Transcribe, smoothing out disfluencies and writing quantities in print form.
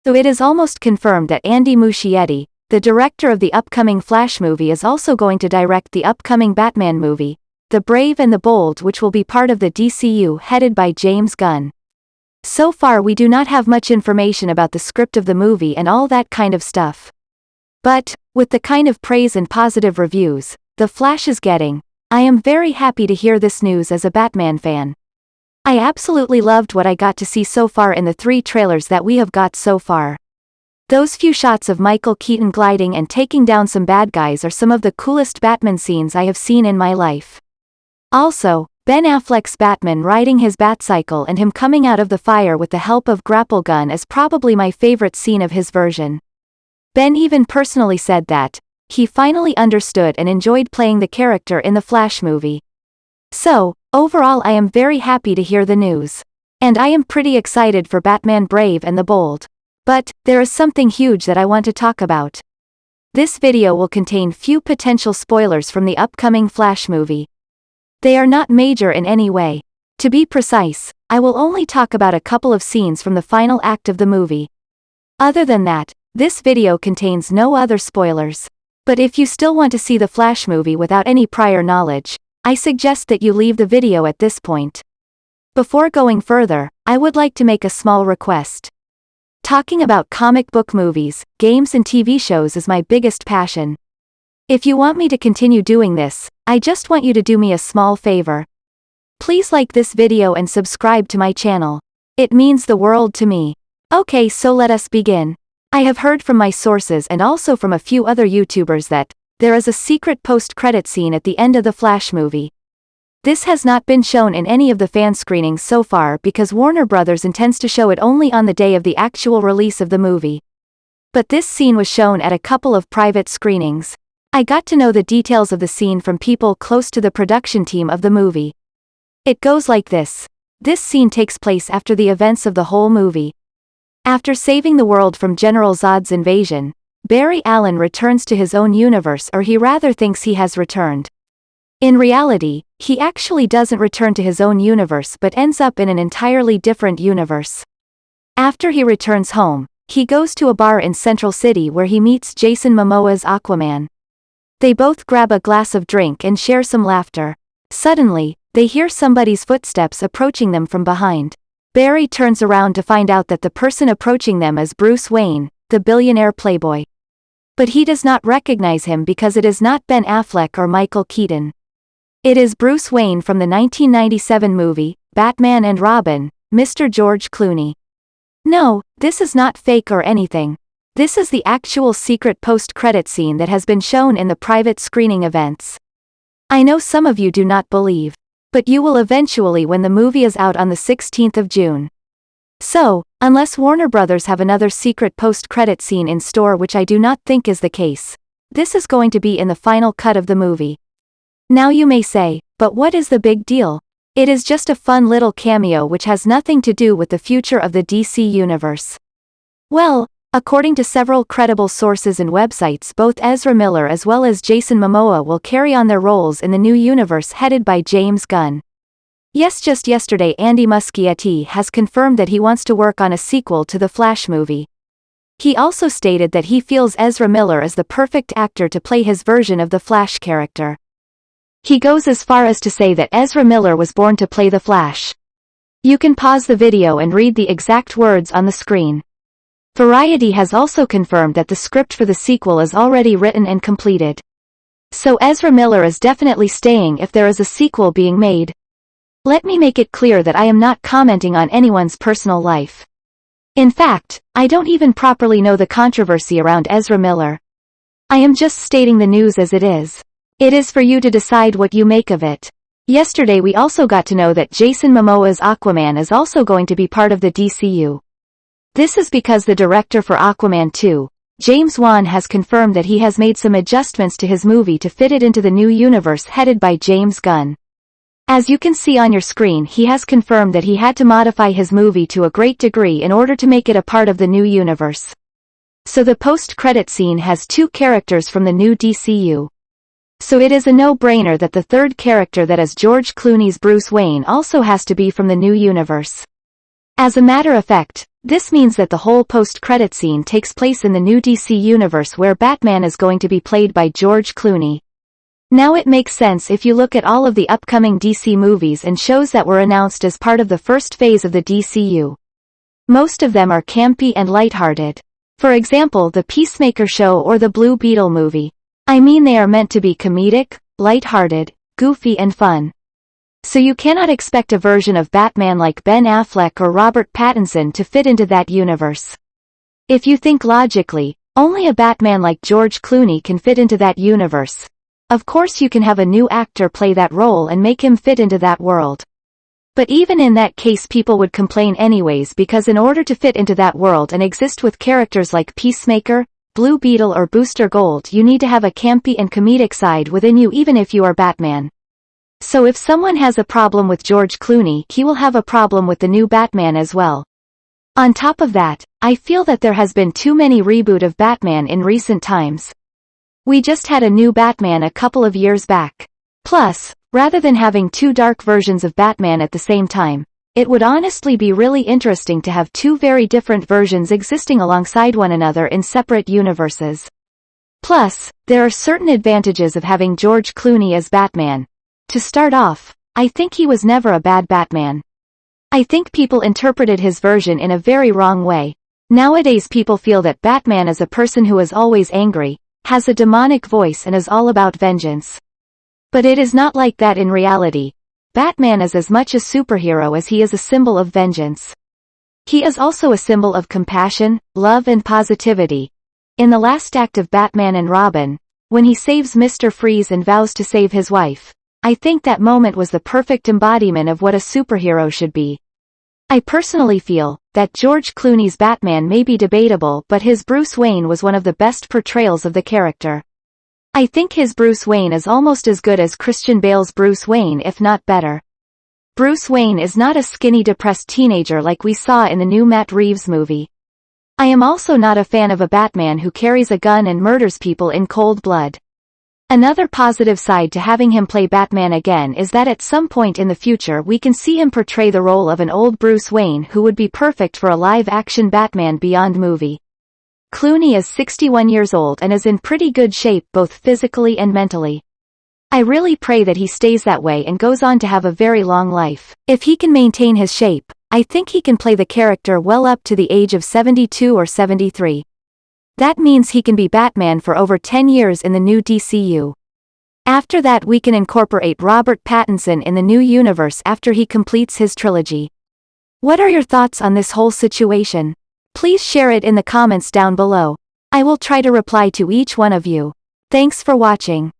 So it is almost confirmed that Andy Muschietti, the director of the upcoming Flash movie, is also going to direct the upcoming Batman movie, The Brave and the Bold, which will be part of the DCU headed by James Gunn. So far we do not have much information about the script of the movie and all that kind of stuff. But, with the kind of praise and positive reviews The Flash is getting, I am very happy to hear this news as a Batman fan. I absolutely loved what I got to see so far in the 3 trailers that we have got so far. Those few shots of Michael Keaton gliding and taking down some bad guys are some of the coolest Batman scenes I have seen in my life. Also, Ben Affleck's Batman riding his Batcycle and him coming out of the fire with the help of grapple gun is probably my favorite scene of his version. Ben even personally said that he finally understood and enjoyed playing the character in the Flash movie. So, overall I am very happy to hear the news. And I am pretty excited for Batman Brave and the Bold. But, there is something huge that I want to talk about. This video will contain few potential spoilers from the upcoming Flash movie. They are not major in any way. To be precise, I will only talk about a couple of scenes from the final act of the movie. Other than that, this video contains no other spoilers. But if you still want to see the Flash movie without any prior knowledge, I suggest that you leave the video at this point. Before going further, I would like to make a small request. Talking about comic book movies, games and TV shows is my biggest passion. If you want me to continue doing this, I just want you to do me a small favor. Please like this video and subscribe to my channel. It means the world to me. Okay, so let us begin. I have heard from my sources and also from a few other YouTubers that there is a secret post-credit scene at the end of the Flash movie. This has not been shown in any of the fan screenings so far because Warner Bros. Intends to show it only on the day of the actual release of the movie. But this scene was shown at a couple of private screenings. I got to know the details of the scene from people close to the production team of the movie. It goes like this. This scene takes place after the events of the whole movie. After saving the world from General Zod's invasion, Barry Allen returns to his own universe, or he rather thinks he has returned. In reality, he actually doesn't return to his own universe but ends up in an entirely different universe. After he returns home, he goes to a bar in Central City where he meets Jason Momoa's Aquaman. They both grab a glass of drink and share some laughter. Suddenly, they hear somebody's footsteps approaching them from behind. Barry turns around to find out that the person approaching them is Bruce Wayne, the billionaire playboy. But he does not recognize him because it is not Ben Affleck or Michael Keaton. It is Bruce Wayne from the 1997 movie, Batman and Robin, Mr. George Clooney. No, this is not fake or anything. This is the actual secret post-credit scene that has been shown in the private screening events. I know some of you do not believe. But you will eventually when the movie is out on the 16th of June. So, unless Warner Bros. Have another secret post-credit scene in store, which I do not think is the case, this is going to be in the final cut of the movie. Now you may say, but what is the big deal? It is just a fun little cameo which has nothing to do with the future of the DC universe. Well, according to several credible sources and websites, both Ezra Miller as well as Jason Momoa will carry on their roles in the new universe headed by James Gunn. Yes, just yesterday Andy Muschietti has confirmed that he wants to work on a sequel to the Flash movie. He also stated that he feels Ezra Miller is the perfect actor to play his version of the Flash character. He goes as far as to say that Ezra Miller was born to play the Flash. You can pause the video and read the exact words on the screen. Variety has also confirmed that the script for the sequel is already written and completed. So Ezra Miller is definitely staying if there is a sequel being made. Let me make it clear that I am not commenting on anyone's personal life. In fact, I don't even properly know the controversy around Ezra Miller. I am just stating the news as it is. It is for you to decide what you make of it. Yesterday we also got to know that Jason Momoa's Aquaman is also going to be part of the DCU. This is because the director for Aquaman 2, James Wan, has confirmed that he has made some adjustments to his movie to fit it into the new universe headed by James Gunn. As you can see on your screen, he has confirmed that he had to modify his movie to a great degree in order to make it a part of the new universe. So the post-credit scene has 2 characters from the new DCU. So it is a no-brainer that the third character, that is George Clooney's Bruce Wayne, also has to be from the new universe. As a matter of fact, This means that the whole post-credit scene takes place in the new DC universe where Batman is going to be played by George Clooney. Now it makes sense if you look at all of the upcoming DC movies and shows that were announced as part of the first phase of the DCU. Most of them are campy and lighthearted. For example, the Peacemaker show or the Blue Beetle movie. I mean, they are meant to be comedic, lighthearted, goofy and fun. So you cannot expect a version of Batman like Ben Affleck or Robert Pattinson to fit into that universe. If you think logically, only a Batman like George Clooney can fit into that universe. Of course you can have a new actor play that role and make him fit into that world. But even in that case people would complain anyways, because in order to fit into that world and exist with characters like Peacemaker, Blue Beetle or Booster Gold, you need to have a campy and comedic side within you even if you are Batman. So if someone has a problem with George Clooney, he will have a problem with the new Batman as well. On top of that, I feel that there has been too many reboot of Batman in recent times. We just had a new Batman a couple of years back. Plus, rather than having two dark versions of Batman at the same time, it would honestly be really interesting to have two very different versions existing alongside one another in separate universes. Plus, there are certain advantages of having George Clooney as Batman. To start off, I think he was never a bad Batman. I think people interpreted his version in a very wrong way. Nowadays people feel that Batman is a person who is always angry, has a demonic voice and is all about vengeance. But it is not like that in reality. Batman is as much a superhero as he is a symbol of vengeance. He is also a symbol of compassion, love and positivity. In the last act of Batman and Robin, when he saves Mr. Freeze and vows to save his wife, I think that moment was the perfect embodiment of what a superhero should be. I personally feel that George Clooney's Batman may be debatable, but his Bruce Wayne was one of the best portrayals of the character. I think his Bruce Wayne is almost as good as Christian Bale's Bruce Wayne, if not better. Bruce Wayne is not a skinny depressed teenager like we saw in the new Matt Reeves movie. I am also not a fan of a Batman who carries a gun and murders people in cold blood. Another positive side to having him play Batman again is that at some point in the future we can see him portray the role of an old Bruce Wayne who would be perfect for a live-action Batman Beyond movie. Clooney is 61 years old and is in pretty good shape both physically and mentally. I really pray that he stays that way and goes on to have a very long life. If he can maintain his shape, I think he can play the character well up to the age of 72 or 73. That means he can be Batman for over 10 years in the new DCU. After that we can incorporate Robert Pattinson in the new universe after he completes his trilogy. What are your thoughts on this whole situation? Please share it in the comments down below. I will try to reply to each one of you. Thanks for watching.